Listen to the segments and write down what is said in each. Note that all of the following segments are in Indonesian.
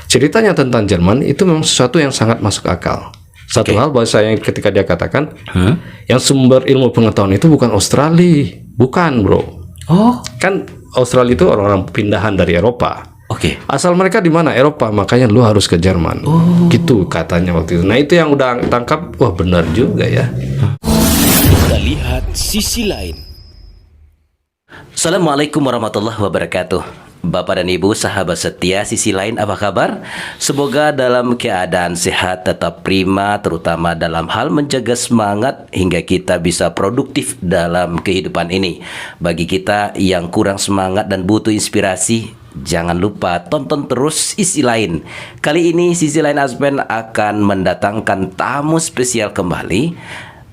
ceritanya tentang Jerman itu memang sesuatu yang sangat masuk akal. Satu hal bahasa yang ketika dia katakan, yang sumber ilmu pengetahuan itu bukan Australia, bukan bro. Oh, Kan Australia itu orang-orang pindahan dari Eropa. oke. Asal mereka di mana? Eropa, makanya lu harus ke Jerman. Gitu katanya waktu itu. Nah itu yang udah tangkap, wah benar juga ya. Kita lihat sisi lain. Assalamualaikum warahmatullahi wabarakatuh. Bapak dan Ibu, sahabat setia sisi lain, apa kabar? Semoga dalam keadaan sehat, tetap prima, terutama dalam hal menjaga semangat hingga kita bisa produktif dalam kehidupan ini. Bagi kita yang kurang semangat dan butuh inspirasi, jangan lupa tonton terus Sisi Lain. Kali ini Sisi Lain Aspen akan mendatangkan tamu spesial kembali,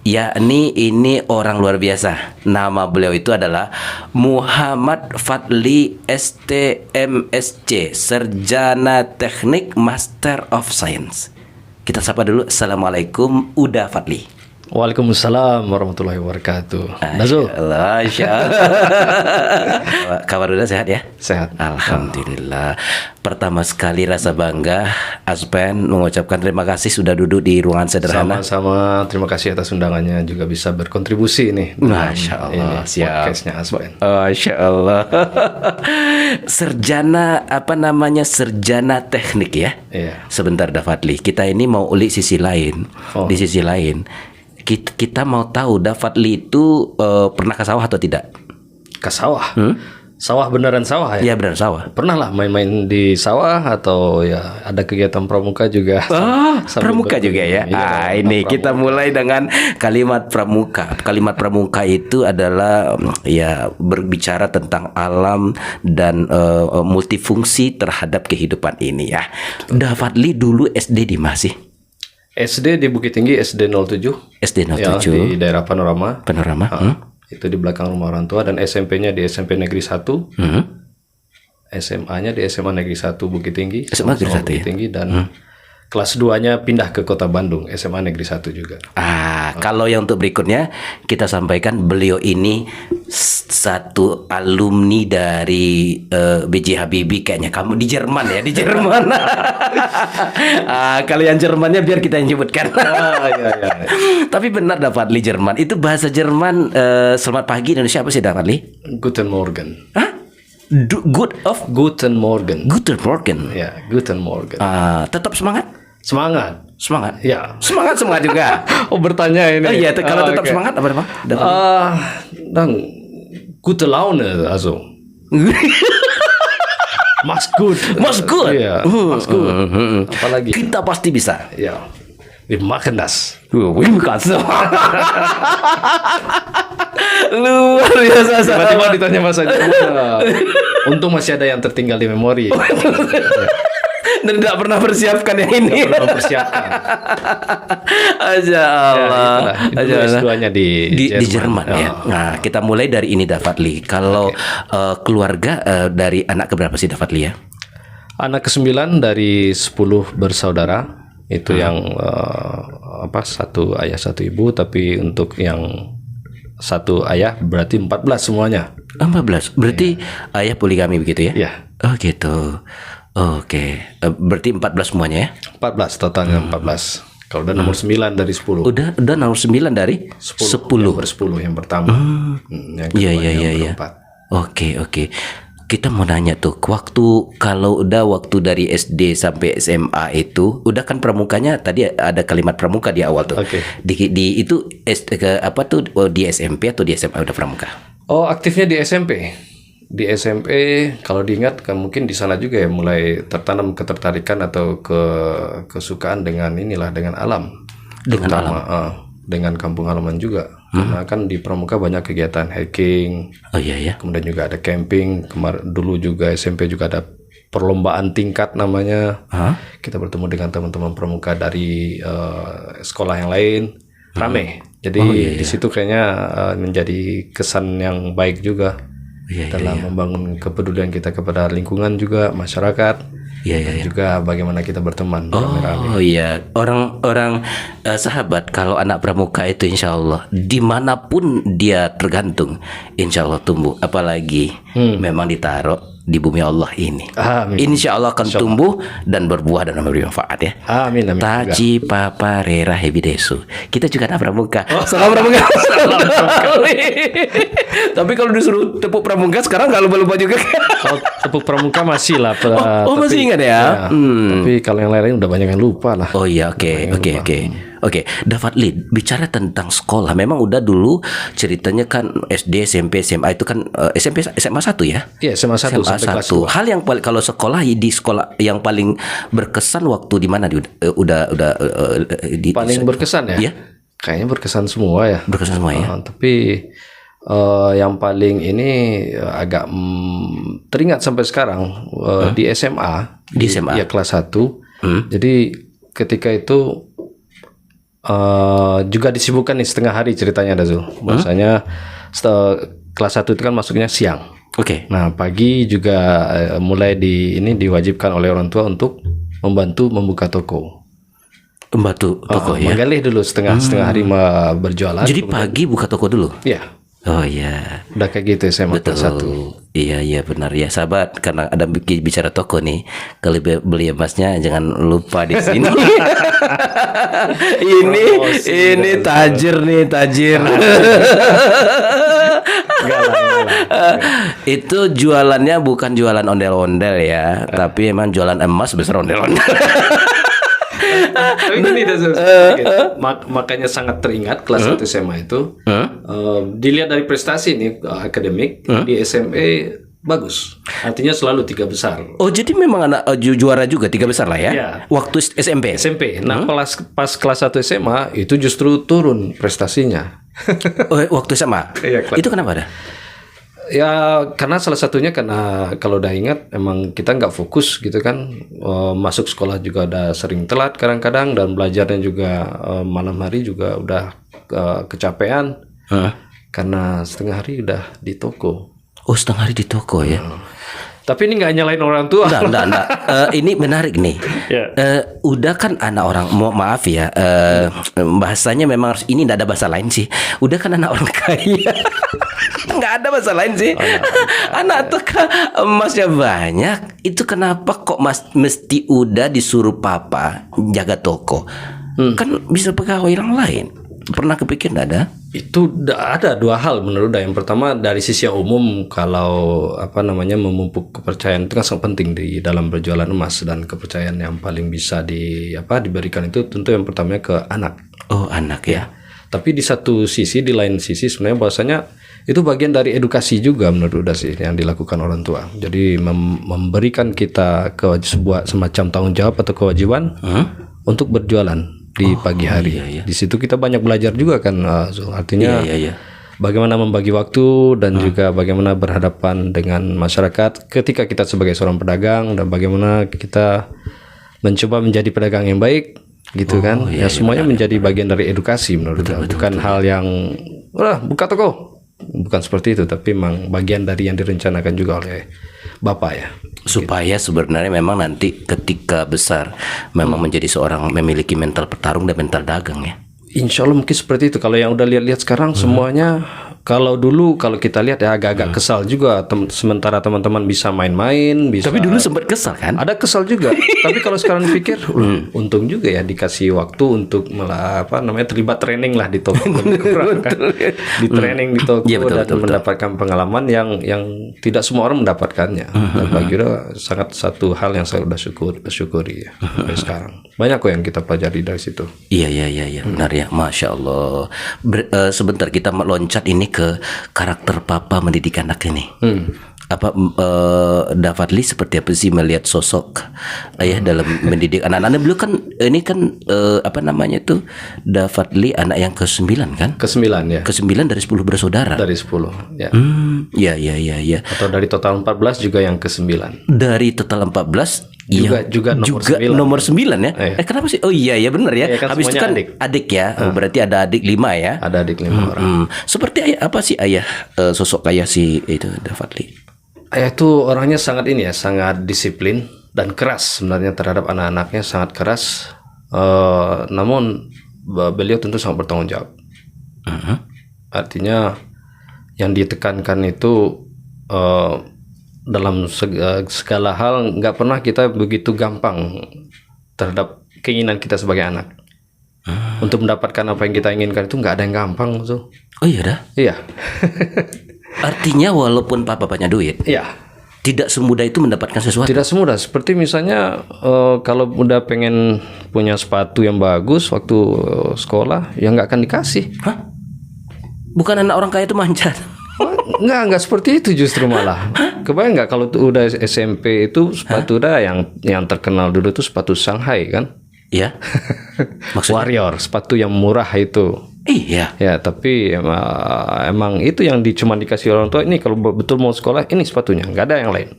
yakni ini orang luar biasa. Nama beliau itu adalah Muhammad Fadli STMSC, Sarjana Teknik Master of Science. Kita sapa dulu. Assalamualaikum Uda Fadli. Waalaikumsalam warahmatullahi wabarakatuh. Nazo, Insyaallah. Kabar udah sehat ya? sehat. Alhamdulillah. Pertama sekali rasa bangga Aspen mengucapkan terima kasih sudah duduk di ruangan sederhana. Sama-sama, terima kasih atas undangannya, juga bisa berkontribusi nih. Masya Allah, ini siap. podcastnya Aspen. Masya Allah. Sarjana apa namanya? Sarjana teknik ya. Iya. Sebentar Dafadli, kita ini mau ulik sisi lain. Oh. Di sisi lain, kita mau tahu Dafadli itu pernah ke sawah atau tidak? Ke sawah. Sawah beneran sawah ya? Iya benar sawah. Pernah lah main-main di sawah atau ya ada kegiatan pramuka juga. Sambil Pramuka juga ya. Iya, Ini pramuka. kita mulai dengan kalimat pramuka. Kalimat pramuka itu adalah ya berbicara tentang alam dan multifungsi terhadap kehidupan ini ya. Dafadli dulu SD di mana sih? SD di Bukit Tinggi, SD 07. SD Ya, 07. di daerah Panorama. Panorama. Itu di belakang rumah orang tua, dan SMP-nya di SMP Negeri 1. SMA-nya di SMA Negeri 1 Bukit Tinggi. SMA Negeri 1 Bukit ya? Tinggi, dan kelas 2-nya pindah ke Kota Bandung, SMA Negeri 1 juga. Kalau yang untuk berikutnya kita sampaikan beliau ini satu alumni dari B.J. Habibie, kayaknya kamu di Jerman ya, di Jerman. Kalau yang Jermannya biar kita yang sebutkan. Iya. Tapi benar Dafadli Jerman itu bahasa Jerman. Selamat pagi Indonesia apa sih Dafadli? Guten Morgen. Hah? Guten Morgen. Guten Morgen. Ya, Guten Morgen. Tetap semangat? Semangat. Semangat? Ya. Semangat juga. Oh, bertanya ini. Oh iya, kalau tetap oke. semangat apa Bang? Dan gute Laune, also. Mas gut. Mas gut. Iya, mas gut. Apalagi? Kita pasti bisa. Ya. Wir machen das. Wih, kasih. Luar biasa. Tiba-tiba ditanya bahasa Jerman. Untung masih ada yang tertinggal di memori. Dan tidak pernah persiapkan yang ini. Belum persiapkan. Aja Allah. Itu S2-nya di Jerman ya. Nah, kita mulai dari ini Dafadli. Kalau keluarga dari anak keberapa sih Dafadli ya? Anak ke-9 dari 10 bersaudara. Itu yang satu ayah satu ibu, tapi untuk yang satu ayah berarti 14 semuanya. 14. Berarti ayah poligami begitu ya? Iya. Oh gitu. Oke. Berarti 14 semuanya ya? 14 totalnya 14. Kalau udah nomor 9 dari 10. Udah nomor 9 dari 10. Yang ber-10 yang pertama. Yang kedua yang berempat. Oke. Kita mau nanya tuh, waktu dari SD sampai SMA itu, udah kan pramukanya tadi ada kalimat pramuka di awal tuh. Oke. Di itu di SMP atau di SMA udah pramuka? Oh, aktifnya di SMP. Di SMP kalau diingat kan mungkin di sana juga ya mulai tertanam ketertarikan atau kesukaan dengan dengan alam. Dengan terutama, dengan kampung halaman juga. Karena kan di pramuka banyak kegiatan hiking. Oh iya ya. Kemudian juga ada camping. Dulu juga SMP juga ada perlombaan tingkat namanya. Kita bertemu dengan teman-teman pramuka dari sekolah yang lain. Rame. Jadi di situ kayaknya menjadi kesan yang baik juga dalam membangun kepedulian kita kepada lingkungan juga, masyarakat. Dan juga bagaimana kita berteman. Oh iya, orang sahabat, kalau anak pramuka itu insya Allah dimanapun dia tergantung, insya Allah tumbuh. Apalagi memang ditaruh di bumi Allah ini. Amin. Insya Allah akan tumbuh dan berbuah dan memberi manfaat ya. Amin. Taji Papa Rera Hebidesu. Kita juga ada pramuka. Salam pramuka. Tapi kalau disuruh tepuk pramuka sekarang nggak lupa-lupa juga. Kalau tepuk pramuka masih lah. Masih ingat ya. Tapi kalau yang lain udah banyak yang lupa lah. Oh iya, Oke, Dapat Lee, bicara tentang sekolah, memang udah dulu ceritanya kan SD, SMP, SMA itu kan SMP, SMA 1 ya? Iya, SMA 1 sampai kelas 2. Hal yang paling, kalau sekolah di sekolah yang paling berkesan waktu di mana Paling berkesan ya? Iya. Kayaknya berkesan semua ya. Berkesan semua ya. Tapi yang paling ini agak teringat sampai sekarang di SMA. Di SMA. Ya kelas 1. Jadi ketika itu juga disibukkan nih setengah hari ceritanya Dazul. Bahasanya kelas 1 itu kan masuknya siang. Oke. Nah, pagi juga mulai diwajibkan oleh orang tua untuk membantu membuka toko. Membantu toko ya. Menggalih dulu setengah hari berjualan. Jadi pagi buka toko dulu. Iya. Oh iya. Udah kayak gitu SMA kelas 1. Iya benar ya sahabat, karena ada bicara toko nih. Kalau beli emasnya jangan lupa di sini. ini tajir nih, tajir. Itu jualannya bukan jualan ondel-ondel ya, tapi emang jualan emas besar ondel-ondel. Tapi gini makanya sangat teringat kelas 1 SMA itu. Dilihat dari prestasi nih akademik di SMA bagus. Artinya selalu 3 besar. Oh, jadi memang anak juara juga 3 besar lah ya? Ya. Waktu SMP. Nah, pas kelas 1 SMA itu justru turun prestasinya. Waktu SMA. Iya, itu kenapa ada? Ya karena salah satunya karena kalau udah ingat emang kita nggak fokus gitu kan, masuk sekolah juga udah sering telat kadang-kadang, dan belajarnya juga malam hari juga udah kecapean karena setengah hari udah di toko. Oh, setengah hari di toko ya. Tapi ini nggak nyalain orang tua. Enggak. Ini menarik nih. Udah kan anak orang, maaf ya, bahasanya memang harus, ini nggak ada bahasa lain sih. Udah kan anak orang kaya. Nggak ada bahasa lain sih. Anak tuh emasnya banyak. Itu kenapa kok mesti udah disuruh papa jaga toko? Kan bisa pegawai yang lain. Pernah kepikir nggak ada? Itu ada 2 hal menurut saya. Yang pertama dari sisi umum, kalau memupuk kepercayaan itu kan sangat penting di dalam berjualan emas, dan kepercayaan yang paling bisa diberikan itu tentu yang pertamanya ke anak. Oh, anak ya. Tapi di lain sisi sebenarnya bahwasanya itu bagian dari edukasi juga menurut saya sih yang dilakukan orang tua. Jadi memberikan kita sebuah semacam tanggung jawab atau kewajiban untuk berjualan di pagi hari. Iya. Di situ kita banyak belajar juga kan, artinya Iya. bagaimana membagi waktu dan juga bagaimana berhadapan dengan masyarakat ketika kita sebagai seorang pedagang, dan bagaimana kita mencoba menjadi pedagang yang baik gitu kan. Semuanya menjadi bagian dari edukasi menurut saya. Bukan hal yang buka toko. Bukan seperti itu, tapi memang bagian dari yang direncanakan juga oleh Bapak ya. Supaya sebenarnya memang nanti ketika besar memang menjadi seorang memiliki mental petarung dan mental dagang ya. Insya Allah mungkin seperti itu. Kalau yang udah lihat-lihat sekarang semuanya, kalau dulu kalau kita lihat ya agak-agak kesal juga. Sementara teman-teman bisa main-main, bisa. Tapi dulu sempat kesal kan? Ada kesal juga. Tapi kalau sekarang dipikir, untung juga ya dikasih waktu untuk terlibat training lah di toko. Di training di toko dan mendapatkan pengalaman yang tidak semua orang mendapatkannya. Dan bagi kita sangat satu hal yang saya udah syukuri ya sampai sekarang. Banyak kok yang kita pelajari dari situ. Iya. Benar ya. Masya Allah. Sebentar kita meloncat ini ke karakter papa mendidik anak ini. Dapat Lee seperti apa sih melihat sosok ayah dalam mendidik anak-anak? Beliau kan ini kan Dapat Lee anak yang ke-9 kan? Ke-9 ya. Ke-9 dari 10 bersaudara. Dari 10 ya. Iya. Atau dari total 14 juga yang ke-9. Dari total 14 juga nomor 9 ya. Kenapa sih? Oh iya benar ya. Kan habis itu kan adik ya. Berarti ada adik 5 ya. Ada adik 5 orang. Seperti apa sih ayah, sosok ayah si itu Dapat Lee? Ayah itu orangnya sangat sangat disiplin dan keras sebenarnya terhadap anak-anaknya, sangat keras. Namun beliau tentu sangat bertanggung jawab. Artinya yang ditekankan itu dalam segala hal nggak pernah kita begitu gampang terhadap keinginan kita sebagai anak. Untuk mendapatkan apa yang kita inginkan itu nggak ada yang gampang tuh. Oh iya dah. Iya. Artinya walaupun bapaknya duit, Iya. tidak semudah itu mendapatkan sesuatu. Tidak semudah. Seperti misalnya kalau udah pengen punya sepatu yang bagus waktu sekolah, ya nggak akan dikasih. Hah? Bukan anak orang kaya itu manjat. Nggak seperti itu justru malah. Kebayang nggak kalau udah SMP itu sepatu udah yang terkenal dulu itu sepatu Shanghai kan? Iya. Maksudnya? Warrior, sepatu yang murah itu. Iya. Ya, tapi emang itu yang cuma dikasih orang tua. Ini kalau betul mau sekolah, ini sepatunya, nggak ada yang lain.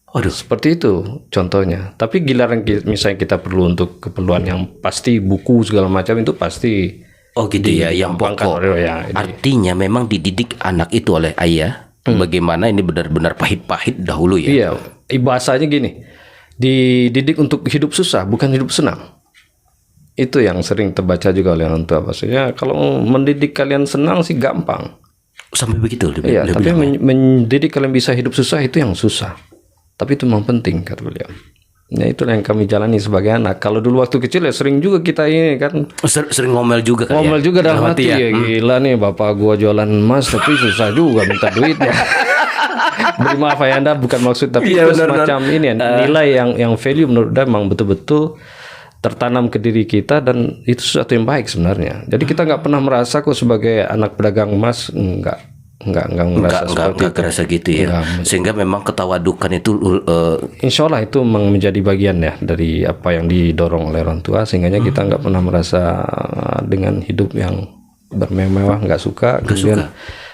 Waduh. Seperti itu contohnya. Tapi giliran misalnya kita perlu untuk keperluan yang pasti buku segala macam itu pasti. Oh gitu ya, yang pokok. Ya, Artinya memang dididik anak itu oleh ayah. Bagaimana ini benar-benar pahit-pahit dahulu ya. Iya, bahasanya gini. Dididik untuk hidup susah, bukan hidup senang. Itu yang sering terbaca juga oleh orang tua. Maksudnya kalau mendidik kalian senang sih gampang. Sampai begitu. Iya, tapi mendidik kalian bisa hidup susah itu yang susah. Tapi itu memang penting kata beliau. Nah itulah yang kami jalani sebagai anak. Kalau dulu waktu kecil ya sering juga kita ini kan sering ngomel juga kan. Ngomel juga dalam hati ya. Gila nih bapak gua jualan emas tapi susah juga minta duitnya. Beri maaf ya Anda bukan maksud tapi itu semacam ini ya, nilai yang value menurut dia memang betul-betul tertanam ke diri kita dan itu sesuatu yang baik sebenarnya. Jadi kita nggak pernah merasa kok sebagai anak pedagang emas enggak kerasa gitu ya. Sehingga memang ketawadukan itu insya Allah itu menjadi bagian ya dari apa yang didorong oleh orang tua sehingga kita nggak pernah merasa dengan hidup yang bermewah nggak suka. Kemudian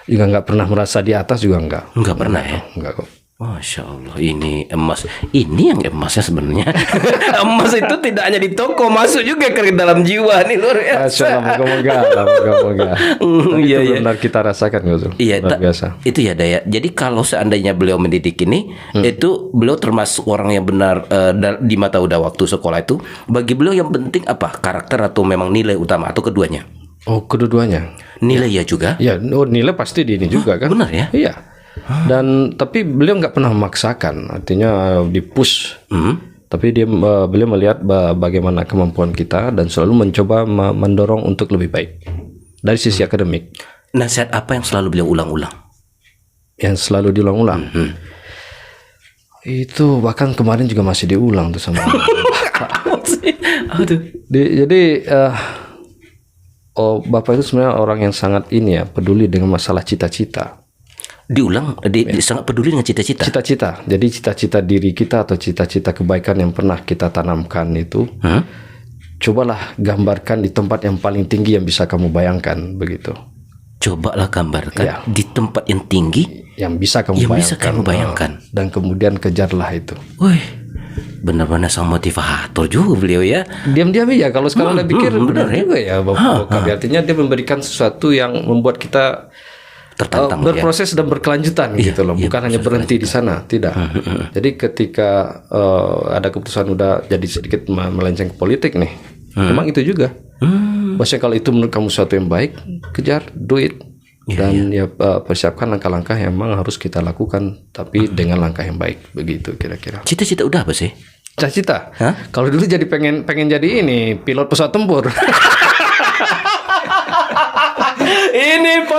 juga nggak pernah merasa di atas juga nggak pernah ya. Enggak kok. Masya Allah, ini emas. Ini yang emasnya sebenarnya. Emas itu tidak hanya di toko, masuk juga ke dalam jiwa nih luar biasa. Moga-moga. Iya, benar kita rasakan Gozul. Iya, luar biasa. Itu ya Daya. Jadi kalau seandainya beliau mendidik ini, itu beliau termasuk orang yang benar di mata udah waktu sekolah itu. Bagi beliau yang penting apa? Karakter atau memang nilai utama atau keduanya? Oh, kedua-duanya. Nilai ya juga? Ya, nilai pasti di ini juga kan. Benar ya? Iya. Dan tapi beliau nggak pernah memaksakan, artinya di-push. Tapi beliau melihat bagaimana kemampuan kita dan selalu mencoba mendorong untuk lebih baik dari sisi akademik. Nasihat apa yang selalu beliau ulang-ulang? Yang selalu diulang-ulang. Itu bahkan kemarin juga masih diulang tuh sama Jadi Bapak itu sebenarnya orang yang sangat peduli dengan masalah cita-cita. Diulang, sangat peduli dengan cita-cita. Cita-cita. Jadi cita-cita diri kita atau cita-cita kebaikan yang pernah kita tanamkan itu, cobalah gambarkan di tempat yang paling tinggi yang bisa kamu bayangkan, begitu. Cobalah gambarkan di tempat yang tinggi yang bisa kamu bayangkan. Dan kemudian kejarlah itu. Wih, benar-benar sang motivator juga beliau ya. Diam-diam ya. Kalau sekarang saya pikir benar juga ya, Bapak. Artinya dia memberikan sesuatu yang membuat kita tertantang berproses dan berkelanjutan gitu loh, bukan hanya berhenti di sana, tidak. Jadi ketika ada keputusan udah jadi sedikit melenceng ke politik nih, memang itu juga. Maksudnya kalau itu menurut kamu sesuatu yang baik, kejar, do it, dan persiapkan langkah-langkah yang memang harus kita lakukan, tapi dengan langkah yang baik, begitu kira-kira. Cita-cita udah apa sih? Cita-cita? Kalau dulu jadi pengen jadi ini pilot pesawat tempur. Ini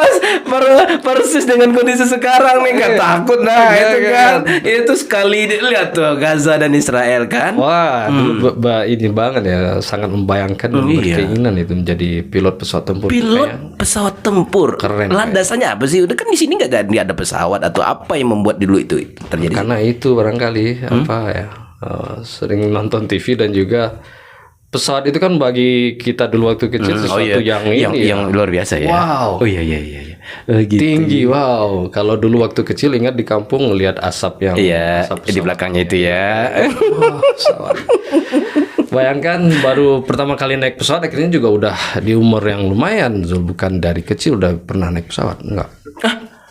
persis dengan kondisi sekarang nih, nggak takut itu kan. Itu sekali lihat tuh Gaza dan Israel kan. Wah, dulu ini banget ya, sangat membayangkan dan berkeinginan itu menjadi pilot pesawat tempur. Pesawat tempur. Keren. Landasannya apa sih? Udah kan di sini nggak ada pesawat atau apa yang membuat dulu itu terjadi? Karena itu barangkali sering nonton TV dan juga pesawat itu kan bagi kita dulu waktu kecil sesuatu yang luar biasa ya. Wow. Oh iya. Gitu. Tinggi, wow. Kalau dulu waktu kecil ingat di kampung ngelihat asap yang asap di belakangnya itu ya. Pesawat. Bayangkan baru pertama kali naik pesawat akhirnya juga udah di umur yang lumayan, bukan dari kecil udah pernah naik pesawat, enggak.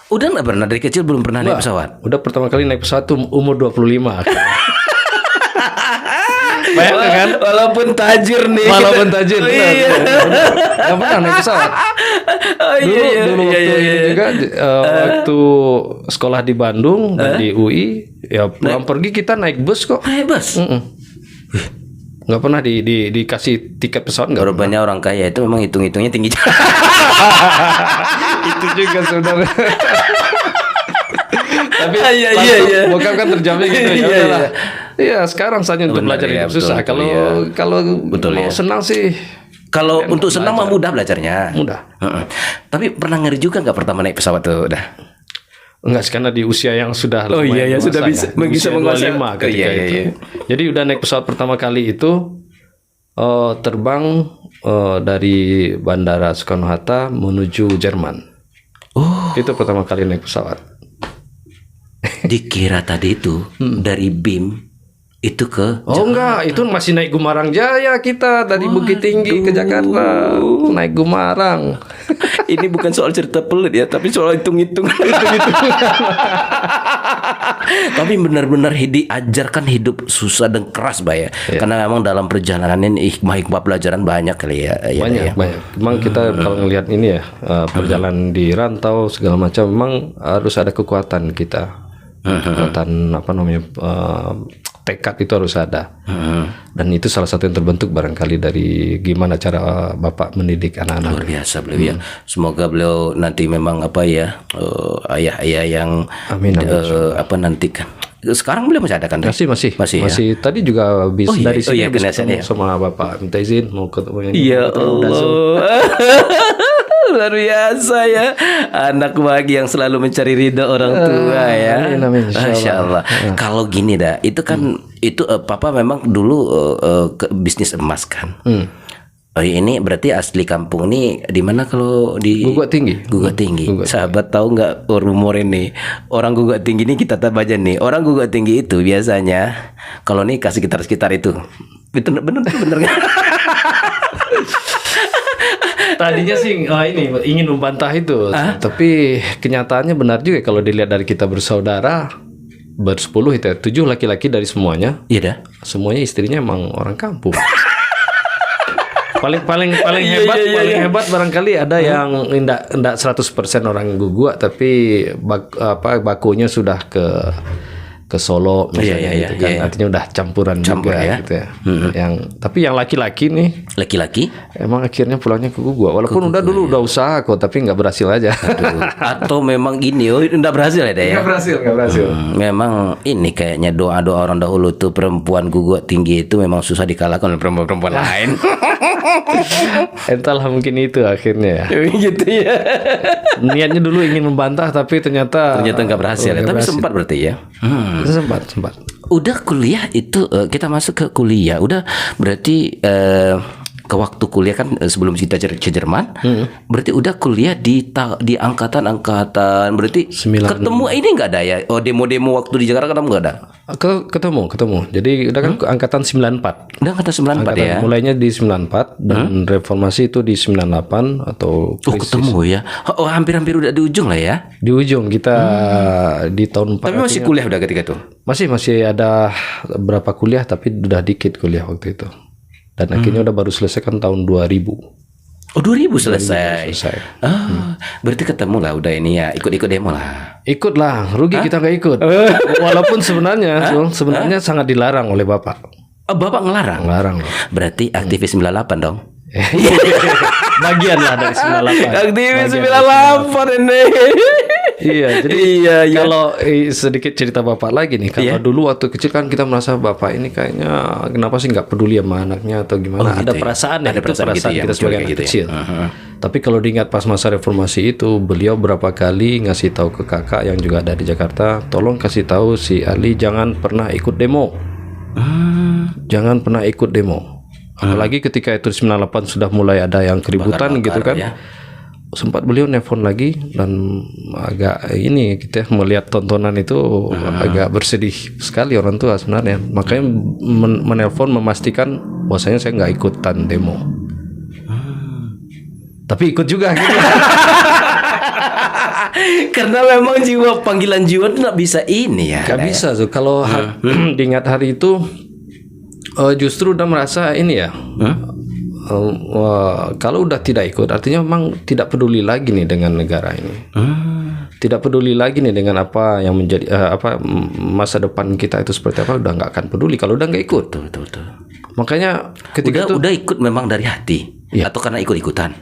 Udah nggak pernah dari kecil belum pernah naik pesawat. Udah pertama kali naik pesawat tuh umur 25 akhirnya. Bayangkan kan? Walaupun tajir nih. Walaupun tajir. Oh, iya. Nggak pernah naik pesawat. Oh, iya, Dulu iya, waktu iya, ini iya. juga waktu sekolah di Bandung dan di UI, ya pulang pergi kita naik bus kok. Naik bus. Nggak pernah dikasih tiket pesawat, nggak pernah. Banyak orang kaya itu memang hitung-hitungnya tinggi. Itu juga sebenarnya. Tapi Iya, langsung iya. bokap kan terjamin gitu. Ya Iya, udahlah. iya. Iya, sekarang saatnya untuk Benar, belajar ya, hidup betul, susah. betul, Kalau iya. kalau Betul, mau ya. senang sih Kalau untuk senang mah mudah belajarnya. mudah. Heeh. Tapi pernah ngeri juga nggak pertama naik pesawat tuh udah? Enggak sih, karena di usia yang sudah Oh, iya, lumayan ya, sudah dewasa bisa- bisa Usia menguasai. 25 ketika Iya, iya, itu. iya. Jadi udah naik pesawat pertama kali itu terbang dari Bandara Soekarno-Hatta menuju Jerman. Oh, Itu pertama kali naik pesawat. dikira tadi itu dari BIM itu ke Oh enggak, itu masih naik Gumarang Jaya kita dari Bukit Tinggi ke Jakarta. Naik Gumarang. ini bukan soal cerita pelit ya, tapi soal hitung-hitung. Tapi benar-benar diajarkan hidup susah dan keras, Bay ya. Karena memang dalam perjalanan ini hikmah-hikmah pelajaran banyak kali ya. Ya, Banyak, ya. banyak. Memang kita kalau ngelihat ini ya, perjalanan di rantau segala macam, memang harus ada kekuatan kita. Kekuatan apa namanya, tekad itu harus ada. Dan itu salah satu yang terbentuk barangkali dari gimana cara Bapak mendidik anak-anak. Luar biasa beliau ya. Semoga beliau nanti memang apa ya, ayah-ayah yang Amin, apa nanti kan. Sekarang beliau masih ada kan? Masih. ya? Tadi juga habis Oh, iya. dari Oh, sini iya, habis kena ketemu saya. sama Bapak minta izin mau ketemu yang Ya Allah. Luar biasa ya. Anak bagi yang selalu mencari ridho orang tua ya. amin, amin, insya Masya Allah. Kalau gini dah, itu kan itu Papa memang dulu ke bisnis emas kan. Oh, ini berarti asli kampung nih di mana kalau di Guguak Tinggi. Guguak Tinggi. Sahabat tahu nggak rumor ini? Orang Guguak Tinggi ini kita tahu aja nih. Orang Guguak Tinggi itu biasanya kalau nikah sekitar itu. Itu bener nggak? Tadinya sih ini ingin membantah itu, tapi kenyataannya benar juga kalau dilihat dari kita bersaudara bersepuluh itu 7 laki-laki dari semuanya. Iya dah. Semuanya istrinya emang orang kampung. paling hebat barangkali ada yang enggak 100% orang Guguak tapi bakunya sudah ke Solo misalnya gitu kan. Artinya udah campuran juga ya. gitu ya. Tapi yang laki-laki nih Laki-laki emang akhirnya pulangnya ke Guguak. Walaupun dulu udah usaha kok, tapi nggak berhasil aja. atau memang gini, enggak berhasil ya, ya? Nggak berhasil. Memang ini kayaknya doa-doa orang dahulu tuh perempuan Guguak Tinggi itu memang susah dikalahkan oleh perempuan-perempuan lain. Entahlah mungkin itu akhirnya ya. Gitu ya. Niatnya dulu ingin membantah tapi ternyata Nggak berhasil ya. Tapi sempat berarti ya. sempat. Udah kuliah itu kita masuk ke kuliah. Udah berarti ke waktu kuliah kan sebelum kita ke Jerman, berarti udah kuliah di angkatan berarti 9. ketemu ini nggak ada ya? Oh, demo-demo waktu di Jakarta ketemu nggak ada? Ketemu. Jadi udah kan angkatan 94. Udah angkatan 94 ya. Mulainya di 94 dan reformasi itu di 98 atau Oh, ketemu ya. Oh, hampir-hampir udah di ujung lah ya. di ujung kita di tahun 4. Tapi masih kuliah udah ketika itu. Masih ada berapa kuliah tapi udah dikit kuliah waktu itu. Dan akhirnya udah baru selesai kan tahun 2000. Oh, 2000 selesai. Selesai. Berarti ketemu lah udah ini ya, ikut-ikut demo lah. Ikut lah, rugi kita nggak ikut. Walaupun sebenarnya sangat dilarang oleh Bapak. Oh, Bapak ngelarang. Ngelarang loh. Berarti aktivis 98 dong. Bagian lah dari 98. Aktivis Bagian 98 ini. Iya, jadi kalau sedikit cerita Bapak lagi nih, kalau dulu waktu kecil kan kita merasa Bapak ini kayaknya kenapa sih nggak peduli sama anaknya atau gimana? Ada perasaan ya, Ada perasaan gitu ya, kita sebagai anak kecil. Tapi kalau diingat pas masa reformasi itu, beliau berapa kali ngasih tahu ke kakak yang juga ada di Jakarta, tolong kasih tahu si Ali jangan pernah ikut demo, jangan pernah ikut demo. Apalagi ketika itu 98 sudah mulai ada yang keributan gitu kan. Ya. Sempat beliau nelpon lagi dan agak ini kita melihat tontonan itu agak bersedih sekali orang tua sebenarnya. Makanya menelpon memastikan bahwasanya saya nggak ikutan demo. Tapi ikut juga gitu. Karena memang panggilan jiwa itu nggak bisa ini ya. Gak bisa tuh kalau diingat hari itu Justru udah merasa ini ya. Kalau udah tidak ikut, artinya memang tidak peduli lagi nih dengan negara ini. Tidak peduli lagi nih dengan apa yang menjadi masa depan kita itu seperti apa. Udah nggak akan peduli kalau udah nggak ikut. Betul. Makanya ketika udah ikut memang dari hati atau karena ikut-ikutan?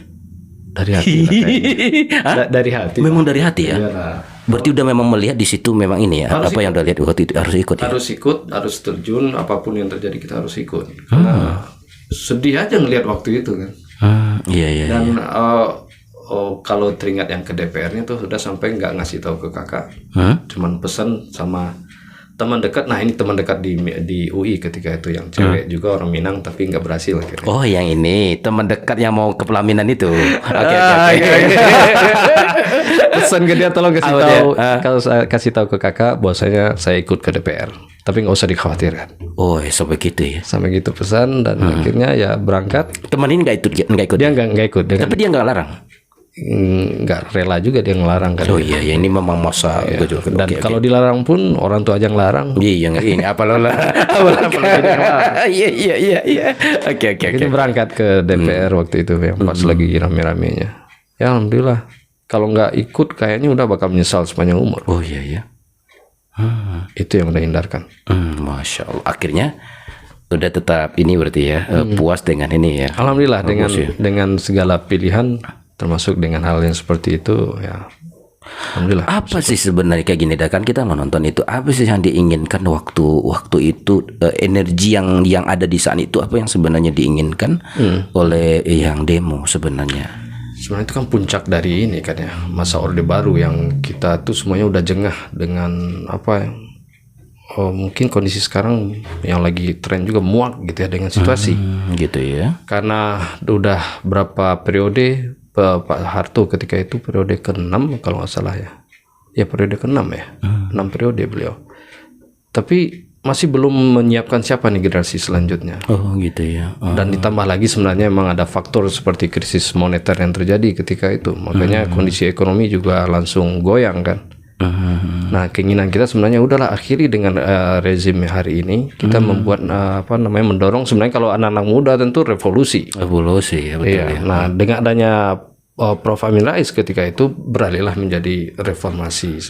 Dari hati. Dari hati. Memang dari hati ya. Iyalah. Berarti udah memang melihat di situ memang ini ya. Harus apa yang udah lihat waktu itu harus ikut ya. Harus ikut, harus terjun, apapun yang terjadi kita harus ikut. Karena sedih aja ngelihat waktu itu kan. Iya. Dan kalau teringat yang ke DPR-nya tuh sudah sampai nggak ngasih tahu ke kakak, cuman pesan sama teman dekat. Nah ini teman dekat di UI ketika itu yang cewek juga orang Minang tapi nggak berhasil akhirnya. Oh yang ini teman dekat yang mau ke pelaminan itu. Oke. Pesan ke dia tolong kasih tahu, kalau saya kasih tahu ke kakak bahwasanya saya ikut ke DPR, tapi nggak usah dikhawatirkan. Oh sampai gitu ya. Sampai gitu pesan dan akhirnya ya berangkat. Teman ini nggak ikut. Dia nggak ikut. Tapi dia nggak larang. Nggak rela juga dia ngelarang kan. Oh iya ini memang masa dan kalau dilarang pun orang tua aja ngelarang. Iya ini apa lo lah. Iya. Oke. Kita berangkat ke DPR waktu itu yang pas lagi rame-ramenya. Ya alhamdulillah. Kalau nggak ikut kayaknya udah bakal menyesal sepanjang umur. Oh iya. Itu yang udah hindarkan. Masya Allah. Akhirnya udah tetap ini berarti ya puas dengan ini ya. Alhamdulillah dengan segala pilihan termasuk dengan hal yang seperti itu ya. Alhamdulillah. Apa sih sebenarnya kayak gini? Kan kita menonton itu apa sih yang diinginkan waktu itu energi yang ada di saat itu apa yang sebenarnya diinginkan oleh yang demo sebenarnya? Sebenarnya itu kan puncak dari ini kan ya masa Orde Baru yang kita tuh semuanya udah jengah dengan apa mungkin kondisi sekarang yang lagi tren juga muak gitu ya dengan situasi gitu ya. Karena udah berapa periode Pak Harto ketika itu periode ke-6 kalau nggak salah ya. Ya periode ke-6 ya. 6 periode beliau. Tapi masih belum menyiapkan siapa nih generasi selanjutnya. Oh gitu ya. Dan ditambah lagi sebenarnya memang ada faktor seperti krisis moneter yang terjadi ketika itu. Makanya kondisi ekonomi juga langsung goyang kan. Nah keinginan kita sebenarnya udahlah akhiri dengan rezim hari ini kita membuat mendorong sebenarnya kalau anak-anak muda tentu revolusi ya betul ya. Nah dengan adanya Prof. Amin Rais ketika itu beralihlah menjadi reformasi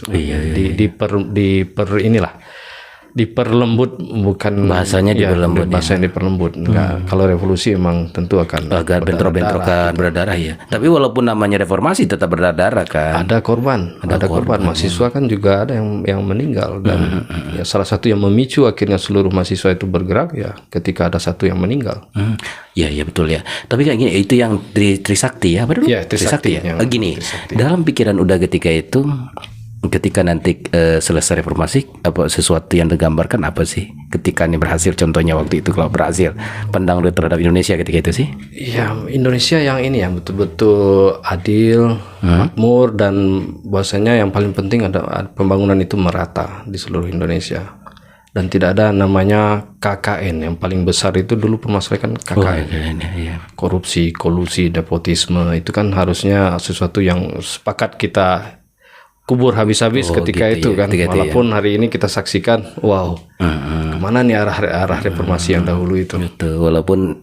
diperlembut bukan bahasanya diperlembut bahasanya diperlembut enggak kalau revolusi memang tentu akan agak bentrok-bentrokan berdarah ya tapi walaupun namanya reformasi tetap berdarah kan ada korban mahasiswa kan juga ada yang meninggal dan ya salah satu yang memicu akhirnya seluruh mahasiswa itu bergerak ya ketika ada satu yang meninggal. Ya betul ya tapi kayak gini itu yang Trisakti ya apa dulu? Ya Trisakti ya gini Trisakti. Dalam pikiran udah ketika nanti selesai reformasi apa sesuatu yang digambarkan apa sih ketika ini berhasil contohnya waktu itu kalau berhasil pandang terhadap Indonesia ketika itu sih ya Indonesia yang ini ya betul-betul adil makmur dan bahwasanya yang paling penting ada pembangunan itu merata di seluruh Indonesia dan tidak ada namanya KKN yang paling besar itu dulu permasalahan KKN korupsi kolusi nepotisme itu kan harusnya sesuatu yang sepakat kita kubur habis-habis ketika gitu itu kan walaupun hari ini kita saksikan kemana nih arah reformasi yang dahulu itu betul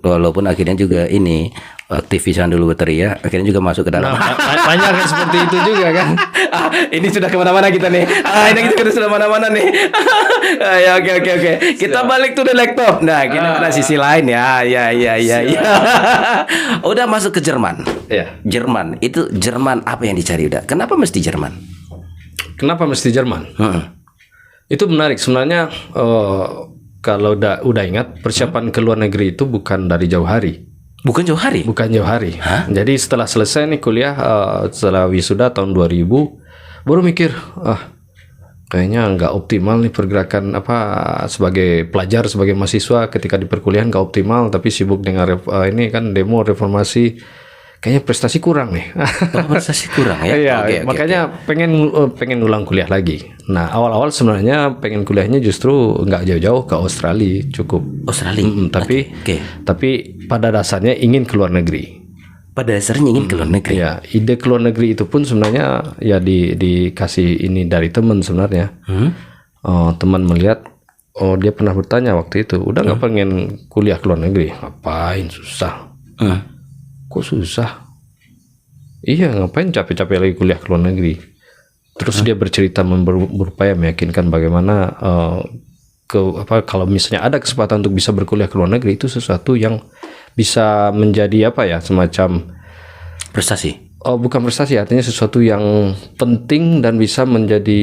walaupun akhirnya juga ini aktivis yang dulu berteriak akhirnya juga masuk ke dalam banyak yang seperti itu juga kan ini sudah kemana-mana kita nih ini kita sudah mana-mana nih ya oke kita balik to the laptop nah kita ada sisi lain ya udah masuk ke Jerman Jerman itu Jerman apa yang dicari udah kenapa mesti Jerman? Kenapa mesti Jerman? Itu menarik sebenarnya. Kalau udah ingat persiapan ke luar negeri itu bukan dari jauh hari. Bukan jauh hari. Jadi setelah selesai nih kuliah, setelah wisuda tahun 2000, baru mikir, kayaknya nggak optimal nih pergerakan sebagai pelajar, sebagai mahasiswa ketika di perkuliahan nggak optimal, tapi sibuk dengan ini kan demo reformasi. Kayaknya prestasi kurang nih. Prestasi kurang ya. Iya, makanya pengen ngulang kuliah lagi. Nah, awal-awal sebenarnya pengen kuliahnya justru nggak jauh-jauh ke Australia, cukup. Australia. Tapi pada dasarnya ingin ke luar negeri. Pada dasarnya ingin ke luar negeri. Ya, ide ke luar negeri itu pun sebenarnya ya dikasih ini dari teman sebenarnya. Teman melihat Oh, dia pernah bertanya waktu itu, udah nggak pengen kuliah ke luar negeri? Ngapain, susah. Kok susah? Iya, ngapain capek-capek lagi kuliah ke luar negeri? Terus dia bercerita berupaya meyakinkan bagaimana kalau misalnya ada kesempatan untuk bisa berkuliah ke luar negeri, itu sesuatu yang bisa menjadi semacam Prestasi. Oh, bukan prestasi, artinya sesuatu yang penting dan bisa menjadi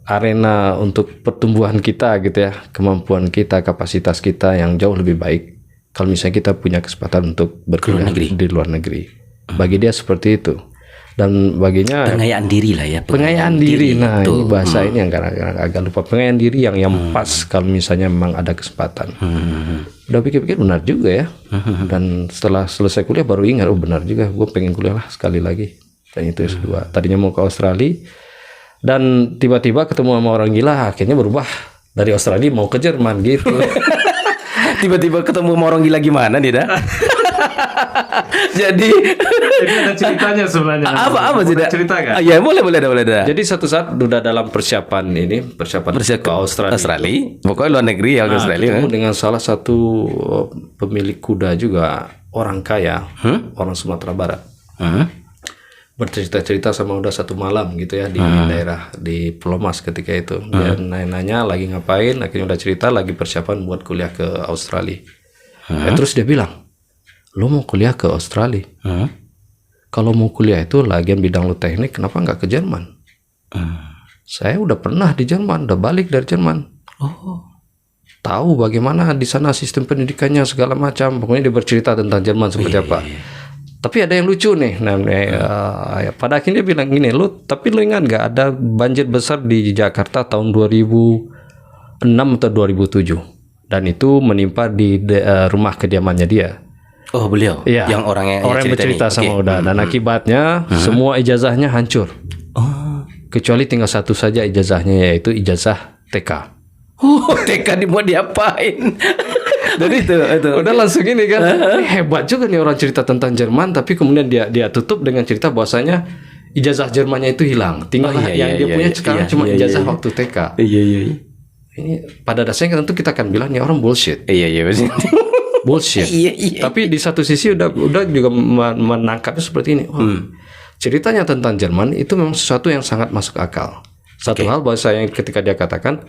arena untuk pertumbuhan kita gitu ya, kemampuan kita, kapasitas kita yang jauh lebih baik kalau misalnya kita punya kesempatan untuk berkuliah di luar negeri. Bagi dia seperti itu. Dan baginya Pengayaan diri lah ya. Pengayaan diri. Nah, ini bahasa ini yang agak lupa. Pengayaan diri yang pas kalau misalnya memang ada kesempatan. Udah pikir-pikir benar juga ya. Dan setelah selesai kuliah baru ingat, oh benar juga, gue pengen kuliah lah sekali lagi. Dan itu S2. Tadinya mau ke Australia, dan tiba-tiba ketemu sama orang gila, akhirnya berubah dari Australia mau ke Jerman gitu. Tiba-tiba ketemu sama orang gila gimana nih dah? Jadi ada ceritanya sebenarnya. Apa sih dah? Cerita kan? Ya boleh dah. Jadi satu saat udah dalam persiapan ke Australia. Pokoknya luar negeri ya, Australia. Ketemu dengan salah satu pemilik kuda juga, orang kaya, orang Sumatera Barat. Bercerita-cerita sama udah satu malam gitu ya di daerah di Pulau Mas ketika itu. Dia nanya lagi ngapain, akhirnya udah cerita lagi persiapan buat kuliah ke Australia. Terus dia bilang, lo mau kuliah ke Australia? Kalau mau kuliah itu lagian bidang lo teknik, kenapa nggak ke Jerman? Saya udah pernah di Jerman, udah balik dari Jerman. Tahu bagaimana di sana sistem pendidikannya segala macam. Pokoknya dia bercerita tentang Jerman seperti apa. Tapi ada yang lucu nih, pada akhirnya dia bilang gini, tapi lo ingat nggak ada banjir besar di Jakarta tahun 2006 atau 2007, dan itu menimpa di rumah kediamannya dia. Oh, beliau, yang orang yang bercerita sama Uda, dan akibatnya semua ijazahnya hancur, kecuali tinggal satu saja ijazahnya, yaitu ijazah TK. TK dibuat diapain? Dan itu udah langsung ini kan, hebat juga nih orang cerita tentang Jerman, tapi kemudian dia tutup dengan cerita bahwasanya ijazah Jermannya itu hilang, tinggal yang dia punya sekarang cuma ijazah waktu TK. Ini pada dasarnya tentu kita akan bilang nih orang bullshit. Bullshit. Tapi di satu sisi udah juga menangkapnya seperti ini. Ceritanya tentang Jerman itu memang sesuatu yang sangat masuk akal. Satu hal bahasa yang ketika dia katakan,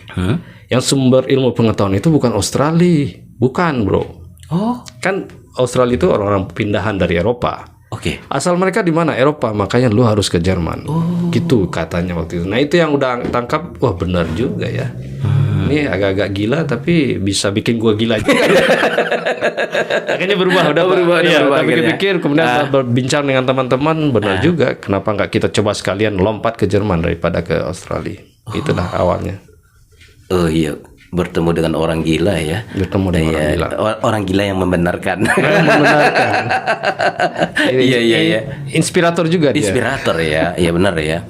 yang sumber ilmu pengetahuan itu bukan Australia, bukan bro. Kan Australia itu orang-orang pindahan dari Eropa. Asal mereka di mana? Eropa, makanya lu harus ke Jerman. Gitu katanya waktu itu. Nah itu yang udah tangkap, wah benar juga ya. Ini agak-agak gila tapi bisa bikin gua gila juga. Akhirnya berubah. Tapi pikir kemudian berbincang dengan teman-teman, benar juga. Kenapa nggak kita coba sekalian lompat ke Jerman daripada ke Australia? Itulah awalnya. Oh iya, bertemu dengan orang gila ya. Bertemu dengan orang gila. Orang gila yang membenarkan. Iya. Inspirator juga dia. Inspirator ya, iya benar ya.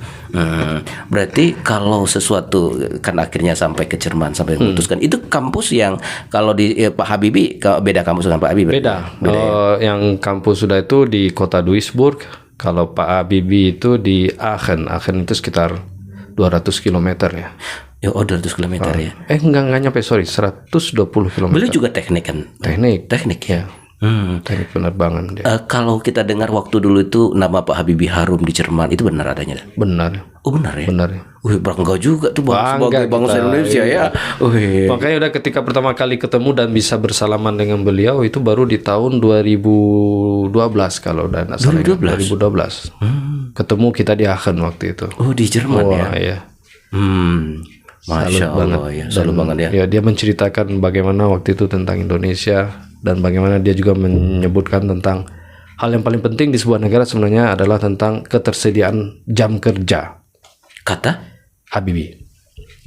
Berarti kalau sesuatu kan akhirnya sampai ke Jerman, sampai memutuskan itu kampus yang kalau di Pak Habibie beda kampus dengan Pak Habibie. Beda. Yang kampus sudah itu di kota Duisburg. Kalau Pak Habibie itu di Aachen. Aachen itu sekitar 200 km ya. 200 km ya. Enggak nyampe, 120 km. Beliau juga teknik kan? Teknik ya. Teknik penerbangan dia. Kalau kita dengar waktu dulu itu nama Pak Habibie harum di Jerman, itu benar adanya? Benar. Oh benar ya? Benar. Bangga juga tuh sebagai bangsa Indonesia ya. Makanya udah ketika pertama kali ketemu dan bisa bersalaman dengan beliau itu baru di tahun 2012 kalau udah nggak salah. 2012. Ketemu kita di Aachen waktu itu. Oh di Jerman ya? Iya. Masya Allah ya. Salut banget ya. Dia menceritakan bagaimana waktu itu tentang Indonesia. Dan bagaimana dia juga menyebutkan tentang hal yang paling penting di sebuah negara sebenarnya adalah tentang ketersediaan jam kerja. Kata Habibie.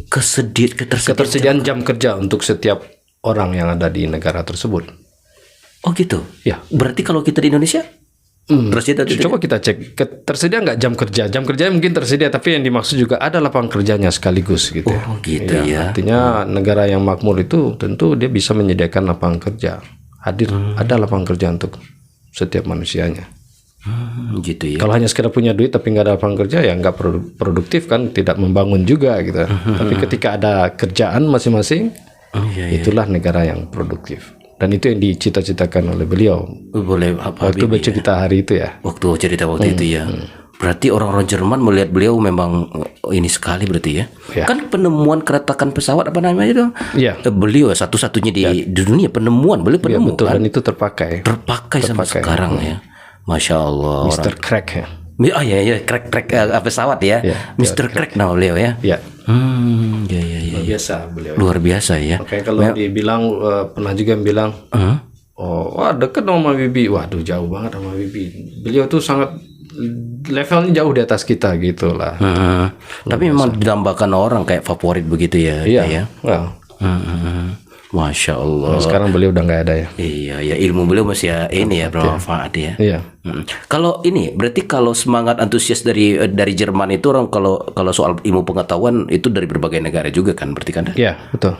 Ketersediaan jam kerja untuk setiap orang yang ada di negara tersebut. Oh gitu? Ya. Berarti kalau kita di Indonesia? Coba kita cek tersedia nggak jam kerja. Jam kerja mungkin tersedia, tapi yang dimaksud juga ada lapangan kerjanya sekaligus gitu. Oh gitu ya. Artinya negara yang makmur itu tentu dia bisa menyediakan lapangan kerja. Ada lapangan kerja untuk setiap manusianya. Gitu ya. Kalau hanya sekedar punya duit tapi nggak ada lapangan kerja ya nggak produktif kan, tidak membangun juga gitu. Tapi ketika ada kerjaan masing-masing, itulah negara yang produktif. Dan itu yang dicita-citakan oleh beliau. Boleh apa Waktu bercerita hari itu ya. Waktu cerita waktu itu ya. Berarti orang-orang Jerman melihat beliau memang ini sekali berarti ya. Kan penemuan keretakan pesawat apa namanya itu? Iya. Beliau satu-satunya di dunia penemuan, beliau Iya penemu betul, kan. dan itu terpakai. Terpakai sampai sekarang ya. Masya Allah. Mr. Crack ya. Oh ya, crack pesawat ya. Mr. Crack nama beliau ya. Ya. Ya. Luar biasa beliau. Luar biasa ya. Makanya kalau dibilang pernah juga yang bilang, wah dekat sama Bibi. Waduh jauh banget sama Bibi. Beliau tuh sangat levelnya jauh di atas kita gitu lah. Tapi memang didambakan orang kayak favorit begitu ya. Iya. Wow. Masya Allah. Sekarang beliau udah nggak ada ya. Iya, ya ilmu beliau masih ya ini ya bermanfaat ya. Iya. Kalau ini berarti kalau semangat antusias dari Jerman itu orang kalau soal ilmu pengetahuan itu dari berbagai negara juga kan berarti kan? Iya betul.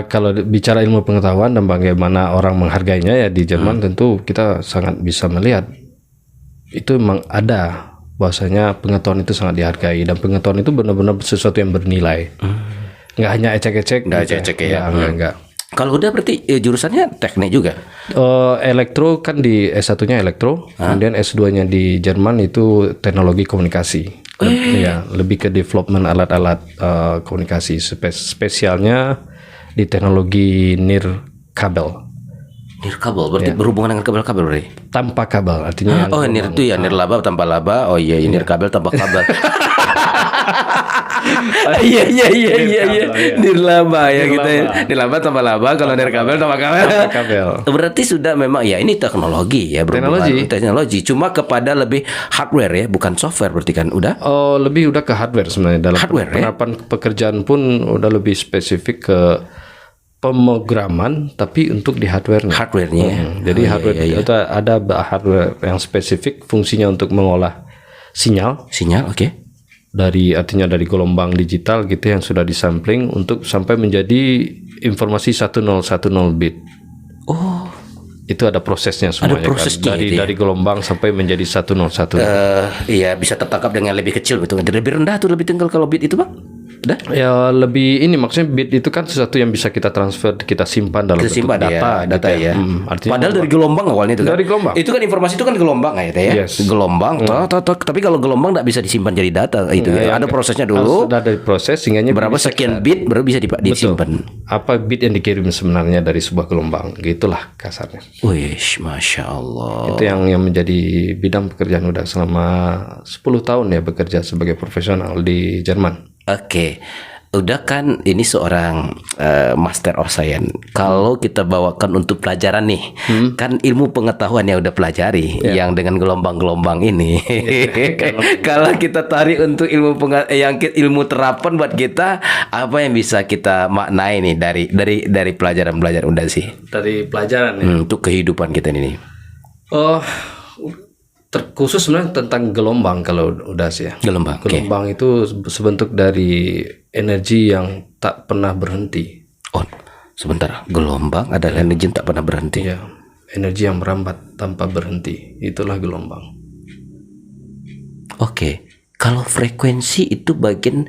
Kalau bicara ilmu pengetahuan dan bagaimana orang menghargainya ya di Jerman tentu kita sangat bisa melihat itu memang ada bahwasanya pengetahuan itu sangat dihargai dan pengetahuan itu benar-benar sesuatu yang bernilai. Nggak hanya ecek-ecek. Nggak ecek-ecek ya. Enggak. Kalau udah berarti jurusannya teknik juga. Elektro kan di S1-nya elektro, kemudian S2-nya di Jerman itu teknologi komunikasi. Ya, lebih ke development alat-alat komunikasi. Spesialnya di teknologi nirkabel. Nirkabel berarti berhubungan dengan kabel-kabel berarti. Tanpa kabel, artinya nir itu ya nirlaba tanpa laba. Oh iya, nirkabel tanpa kabel. Iya. Nirlaba ya gitu ya. Nirlaba tanpa laba, kalau nirkabel tanpa kabel. Berarti sudah memang ya ini teknologi ya, teknologi. Cuma kepada lebih hardware ya, bukan software berarti kan udah? Lebih udah ke hardware sebenarnya dalam penerapan pekerjaan pun udah lebih spesifik ke pemrograman tapi untuk di hardware-nya. Jadi hardware itu ada hardware yang spesifik fungsinya untuk mengolah sinyal, oke. Artinya dari gelombang digital gitu yang sudah disampling untuk sampai menjadi informasi 1010 bit. Oh. Itu ada prosesnya semuanya. Ada prosesnya kan? Dari gelombang sampai menjadi 101. Iya, bisa tertangkap dengan lebih kecil gitu. Lebih rendah tuh lebih tinggal kalau bit itu, Bang. Udah? Ya lebih ini maksudnya bit itu kan sesuatu yang bisa kita transfer, kita simpan dalam bentuk data ya. Artinya padahal dari gelombang awalnya itu kan. Dari gelombang. Itu kan informasi itu kan gelombang ya, ya. Yes. Gelombang. Tapi kalau gelombang tidak bisa disimpan jadi data itu ya. Ada prosesnya dulu. Sudah dari proses sehingga berapa sekian bit baru bisa disimpan. Apa bit yang dikirim sebenarnya dari sebuah gelombang? Gitulah kasarnya. Wih, Masya Allah. Itu yang menjadi bidang pekerjaan udah selama 10 tahun ya bekerja sebagai profesional di Jerman. Oke, udah kan ini seorang Master of Science. Kalau kita bawakan untuk pelajaran nih, kan ilmu pengetahuan yang udah pelajari, yang dengan gelombang-gelombang ini. Kalau kita tarik untuk ilmu terapan buat kita, apa yang bisa kita maknai nih dari pelajaran udah sih? Dari pelajaran ya. Untuk kehidupan kita ini. Terkhusus sebenarnya tentang gelombang kalau udah sih ya. Gelombang itu sebentuk dari energi yang tak pernah berhenti. Oh, sebentar. Gelombang adalah energi yang tak pernah berhenti. Ya, energi yang merambat tanpa berhenti. Itulah gelombang. Oke. Kalau frekuensi itu bagian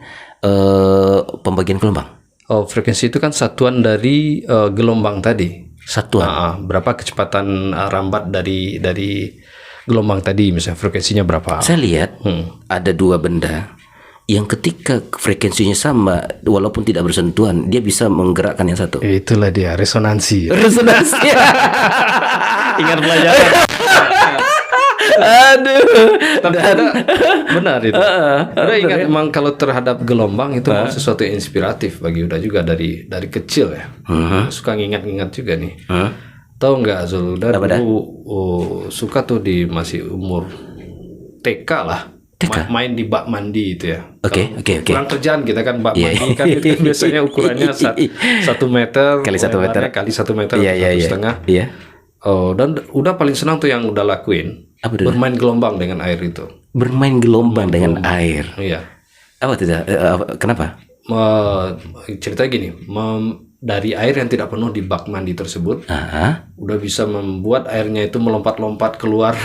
pembagian gelombang. Frekuensi itu kan satuan dari gelombang tadi. Satuan. Berapa kecepatan rambat dari gelombang tadi, misalnya frekuensinya berapa? Saya lihat ada dua benda yang ketika frekuensinya sama walaupun tidak bersentuhan dia bisa menggerakkan yang satu. Itulah dia resonansi. Ingat pelajaran. Aduh. Tapi benar itu. Udah ingat memang kalau terhadap gelombang itu sesuatu yang inspiratif bagi Uda juga dari kecil ya. Suka ngingat-ngingat juga nih. Tahu nggak Zul? Dulu suka tuh di masih umur TK lah. Main di bak mandi itu ya. Oke. Kurang kerjaan kita kan bak mandi kan itu biasanya ukurannya 1 meter kali 1 meter kali 1 meter setengah. Iya. Dan udah paling senang tuh yang udah lakuin. Bermain gelombang dengan air itu. Bermain gelombang dengan air. Iya. Apa itu? Kenapa? Ceritanya gini, dari air yang tidak penuh di bak mandi tersebut, udah bisa membuat airnya itu melompat-lompat keluar.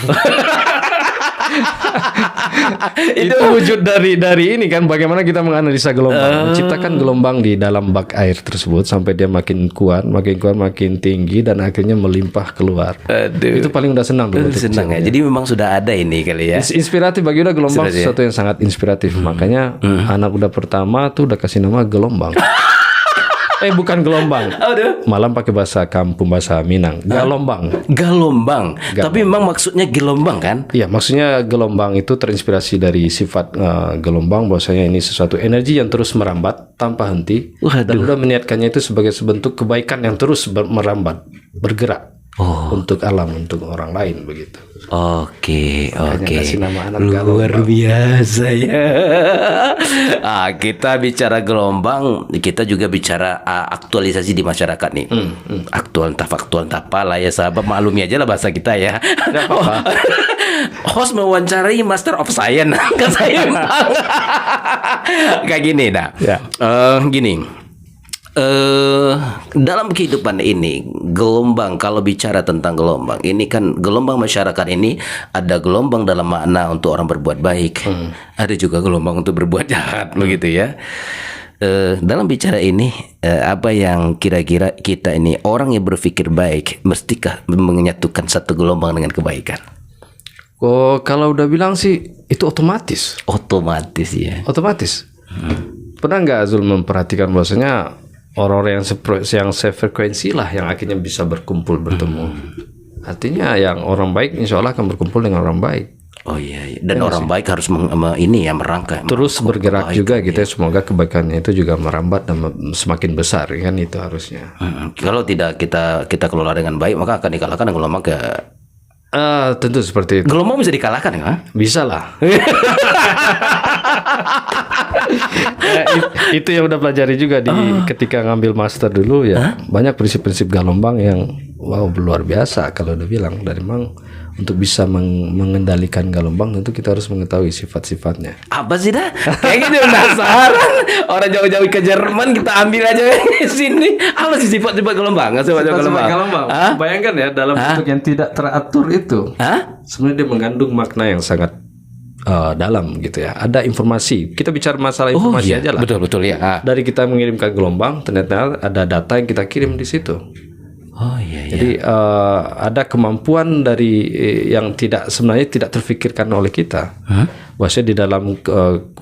Itu wujud dari ini kan, bagaimana kita menganalisa gelombang, menciptakan gelombang di dalam bak air tersebut sampai dia makin kuat, makin tinggi dan akhirnya melimpah keluar. Itu paling udah senang tuh. Senang ya. Jadi memang sudah ada ini kali ya. Inspiratif bagi udah gelombang, sesuatu yang sangat inspiratif. Makanya anak udah pertama tuh udah kasih nama gelombang. Bukan gelombang. Malam pakai bahasa kampung, bahasa Minang. Galombang. Tapi memang maksudnya gelombang kan? Iya, maksudnya gelombang itu terinspirasi dari sifat gelombang, bahwasanya ini sesuatu energi yang terus merambat tanpa henti. Dan udah meniatkannya itu sebagai sebentuk kebaikan yang terus merambat, bergerak. Untuk alam, untuk orang lain begitu. Oke. Kasih nama anak luar biasa ya. Kita bicara gelombang, kita juga bicara aktualisasi di masyarakat nih. Aktual entah faktual entah apalah ya, sahabat maklumi aja lah bahasa kita ya. Host mewawancarai Master of Science kan saya kayak gini dah. Gini. Dalam kehidupan ini gelombang, kalau bicara tentang gelombang ini kan, gelombang masyarakat ini ada gelombang dalam makna untuk orang berbuat baik, ada juga gelombang untuk berbuat jahat begitu ya. Dalam bicara ini apa yang kira-kira kita ini orang yang berpikir baik mestikah menyatukan satu gelombang dengan kebaikan? Kalau udah bilang sih itu otomatis ya. Otomatis. Pernah nggak Zul memperhatikan bahwasanya orang-orang yang sefrekuensi lah yang akhirnya bisa bertemu. Artinya yang orang baik insya Allah akan berkumpul dengan orang baik. Dan orang baik harus merangkai terus bergerak juga gitu ya. Semoga kebaikannya itu juga merambat dan semakin besar kan, itu harusnya. Kalau tidak kita kelola dengan baik, maka akan dikalahkan dengan gelombang tentu seperti itu. Gelombang bisa dikalahkan ya? Bisa lah. Itu yang udah pelajari juga ketika ngambil master dulu ya. Banyak prinsip-prinsip gelombang yang luar biasa. Kalau udah bilang dari memang untuk bisa mengendalikan gelombang tentu kita harus mengetahui sifat-sifatnya. Apa sih dah? Kayak gitu penasaran. Orang jauh-jauh ke Jerman kita ambil aja di sini. Apa sih sifat-sifat gelombang? Gelombang. Bayangkan ya, dalam bentuk yang tidak teratur itu. Sebenarnya dia mengandung makna yang sangat dalam gitu ya. Ada informasi. Kita bicara masalah informasi aja lah. Betul ya. Dari kita mengirimkan gelombang, ternyata ada data yang kita kirim di situ. Jadi ada kemampuan dari yang sebenarnya tidak terfikirkan oleh kita. Bahwasanya di dalam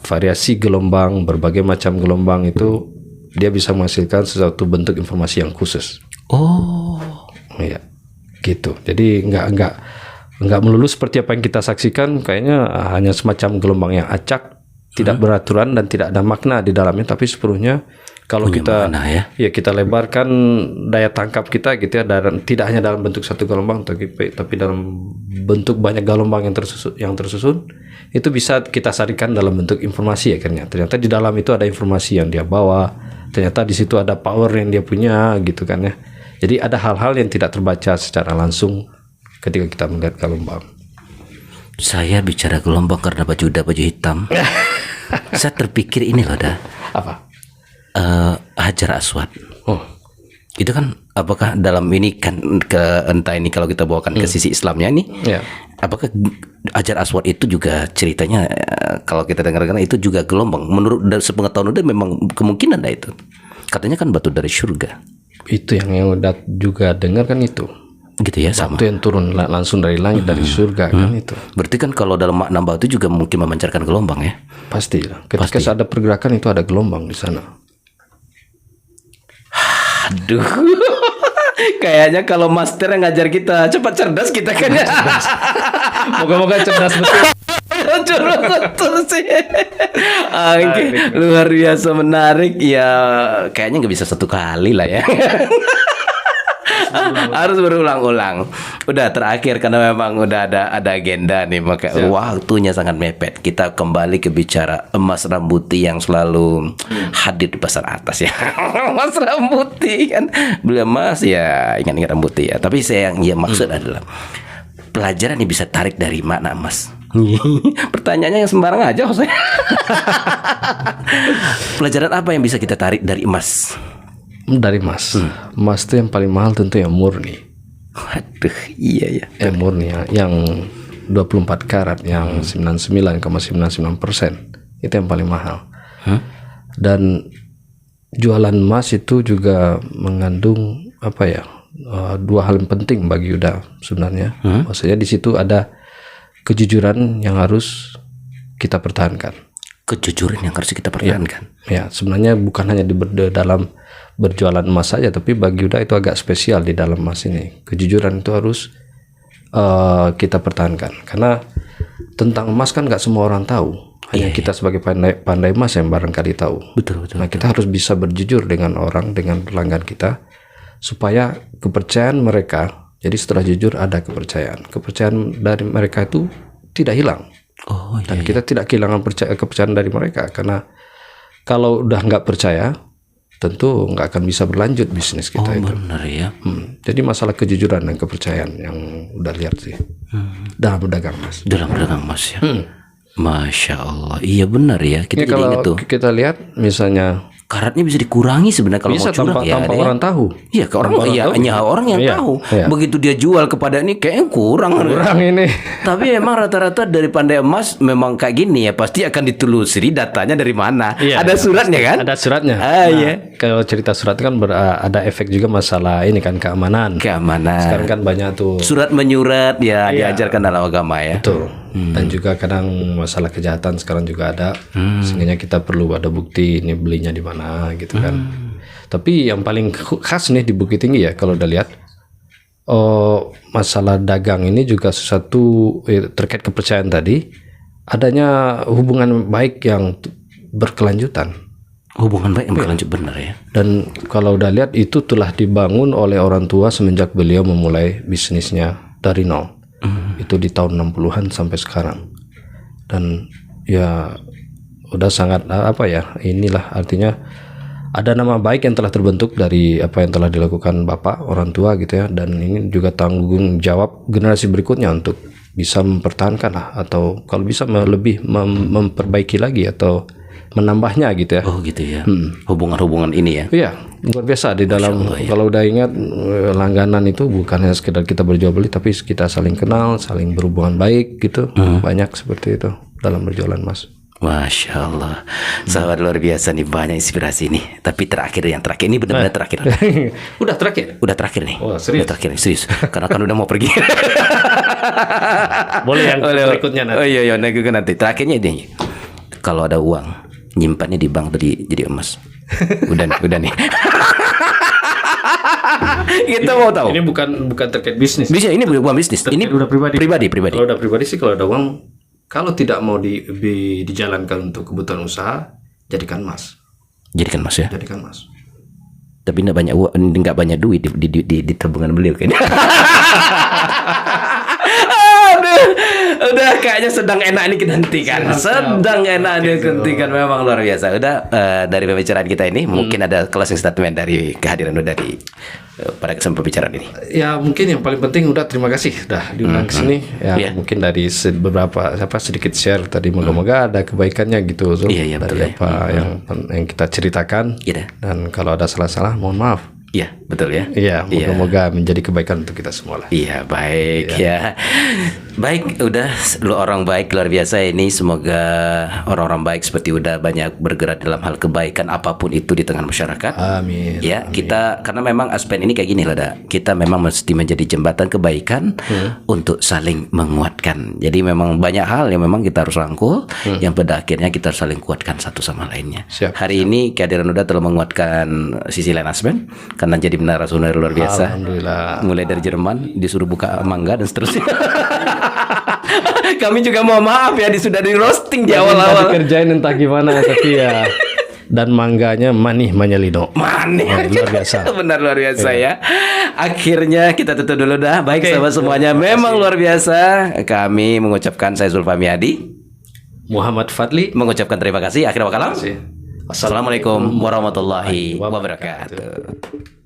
variasi gelombang, berbagai macam gelombang itu dia bisa menghasilkan sesuatu bentuk informasi yang khusus. Iya, gitu. Jadi nggak melulu seperti apa yang kita saksikan, kayaknya hanya semacam gelombang yang acak, tidak beraturan dan tidak ada makna di dalamnya, tapi sepenuhnya kalau kita kita lebarkan daya tangkap kita gitu ya, dan tidak hanya dalam bentuk satu gelombang tapi dalam bentuk banyak gelombang yang tersusun itu bisa kita sarikan dalam bentuk informasi akhirnya. Ternyata di dalam itu ada informasi yang dia bawa, ternyata di situ ada power yang dia punya gitu kan ya. Jadi ada hal-hal yang tidak terbaca secara langsung ketika kita melihat gelombang. Saya bicara gelombang karena baju hitam. Saya terpikir ini loh dah. Apa? Hajar Aswad. Itu kan apakah dalam ini kan entah ini kalau kita bawakan ke sisi Islamnya nih, apakah Hajar Aswad itu juga ceritanya kalau kita dengarkan itu juga gelombang? Menurut sepengetahuan udah memang kemungkinan ada itu. Katanya kan batu dari surga. Itu yang udah juga dengar kan itu. Gitu ya, sama. Batu yang turun langsung dari langit, dari surga kan itu. Berarti kan kalau dalam makna batu juga mungkin memancarkan gelombang ya? Pasti. Ketika ada pergerakan itu ada gelombang di sana. Aduh. Kayaknya kalau master yang ngajar kita cepat cerdas kita kan ya. Moga-moga cerdas betul. Betul sih. Luar biasa menarik ya. Kayaknya nggak bisa satu kali lah ya. Harus berulang-ulang. Udah terakhir karena memang udah ada agenda nih, maka waktunya sangat mepet. Kita kembali ke bicara Mas Rambuti yang selalu hadir di pasar atas ya. Mas Rambuti kan beliau Mas ya, ingat-ingat Rambuti ya. Tapi saya yang maksud adalah pelajaran yang bisa tarik dari mana Mas? Pertanyaannya yang sembarang aja saya. Pelajaran apa yang bisa kita tarik dari Mas? Dari emas. Emas itu yang paling mahal tentu yang murni. Waduh, iya ya. Yang murni ya, yang 24 karat, yang 99,99%. Itu yang paling mahal. Dan jualan emas itu juga mengandung dua hal yang penting bagi Yuda sebenarnya. Maksudnya di situ ada kejujuran yang harus kita pertahankan. Kejujuran yang harus kita pertahankan. Ya, sebenarnya bukan hanya dalam berjualan emas saja, tapi bagi Yuda itu agak spesial di dalam emas ini. Kejujuran itu harus kita pertahankan, karena tentang emas kan nggak semua orang tahu. Hanya kita sebagai pandai emas yang barangkali tahu. Betul. Nah, kita harus bisa berjujur dengan orang, dengan pelanggan kita, supaya kepercayaan mereka. Jadi setelah jujur ada kepercayaan dari mereka itu tidak hilang. Dan kita tidak kehilangan kepercayaan dari mereka, karena kalau udah nggak percaya, tentu nggak akan bisa berlanjut bisnis kita itu. Benar ya. Jadi masalah kejujuran dan kepercayaan yang udah lihat sih dalam berdagang emas. Dalam berdagang emas ya. Masya Allah. Iya benar ya. Kita Ini jadi ingat kalau tuh. kita lihat misalnya Karatnya bisa dikurangi sebenarnya kalau bisa mau curang tanpa ya. orang tahu. Iya, ke orang hanya orang yang tahu. Iya. Begitu dia jual kepada ini kayaknya kurang. Ini. Tapi emang rata-rata dari pandai emas memang kayak gini ya, pasti akan ditelusuri datanya dari mana. Iya, Ada suratnya kan? Ada suratnya. Iya. Kalau cerita surat kan ada efek juga masalah ini kan keamanan. Sekarang kan banyak tuh surat menyurat ya diajarkan dalam agama ya. Betul. Dan juga kadang masalah kejahatan sekarang juga ada. Sehingga kita perlu ada bukti ini belinya di mana gitu kan. Tapi yang paling khas nih di Bukit Tinggi ya kalau udah lihat masalah dagang ini juga sesuatu terkait kepercayaan tadi, adanya hubungan baik yang berkelanjutan. Hubungan baik yang berlanjut benar ya. Dan kalau udah lihat itu telah dibangun oleh orang tua semenjak beliau memulai bisnisnya dari nol. Itu di tahun 60-an sampai sekarang. Dan ya udah sangat inilah artinya ada nama baik yang telah terbentuk dari apa yang telah dilakukan bapak orang tua gitu ya. Dan ini juga tanggung jawab generasi berikutnya untuk bisa mempertahankan lah, atau kalau bisa lebih memperbaiki lagi atau menambahnya gitu ya. Oh gitu ya. Hubungan-hubungan ini ya. Iya, luar biasa di dalam kalau udah ingat langganan itu bukan hanya sekedar kita berjual beli, tapi kita saling kenal, saling berhubungan baik gitu. Banyak seperti itu dalam berjualan emas. Masya Allah, sahabat luar biasa nih, banyak inspirasi nih. Tapi yang terakhir ini benar-benar terakhir. Udah terakhir? Udah terakhir nih. Oh, serius? Udah terakhir nih, serius. Karena kan udah mau pergi. Boleh yang berikutnya nanti. Oh iya, nanti. Terakhirnya ini, kalau ada uang, nyimpannya di bank tadi jadi emas. Udah nih. Kita mau tahu. Ini bukan terkait bisnis. Bisa, ini bukan bisnis. Ini udah pribadi. Pribadi. Kalau udah pribadi sih, kalau ada uang, kalau tidak mau dijalankan untuk kebutuhan usaha, jadikan emas. Jadikan emas ya. Jadikan emas. Tapi nggak banyak duit di tabungan beliau kayaknya. Udah kayaknya sedang enak ini kita hentikan. Sedang enak ini hentikan, memang luar biasa. Udah dari pembicaraan kita ini mungkin ada closing statement dari kehadiran udah di pada kesempatan pembicaraan ini. Ya mungkin yang paling penting udah terima kasih udah diundang ke sini. Mungkin dari beberapa sedikit share tadi, moga-moga ada kebaikannya gitu Zul, dari apa yang kita ceritakan. Dan kalau ada salah-salah mohon maaf. Iya, betul ya. Iya, moga-moga menjadi kebaikan untuk kita semua lah. Iya, baik ya. Baik, udah lu orang baik luar biasa ini. Semoga orang-orang baik seperti udah banyak bergerak dalam hal kebaikan apapun itu di tengah masyarakat. Amin. Ya, kita karena memang Aspen ini kayak gini lah, kita memang mesti menjadi jembatan kebaikan untuk saling menguatkan. Jadi memang banyak hal yang memang kita harus rangkul, yang pada akhirnya kita harus saling kuatkan satu sama lainnya. Hari ini kehadiran udah telah menguatkan sisi lain Aspen. Karena jadi narasumber luar biasa. Alhamdulillah. Mulai dari Jerman disuruh buka mangga dan seterusnya. Kami juga mau maaf ya, sudah di roasting di awal-awal. Kerjain entah gimana tapi ya. Dan mangganya manih menyelino. Manih. Luar biasa. Benar luar biasa ya. Akhirnya kita tutup dulu dah. Baik sahabat semuanya, memang luar biasa. Kami mengucapkan, saya Zulfami Adi, Muhammad Fadli mengucapkan terima kasih. Akhirnya wakalam. Assalamualaikum warahmatullahi wabarakatuh.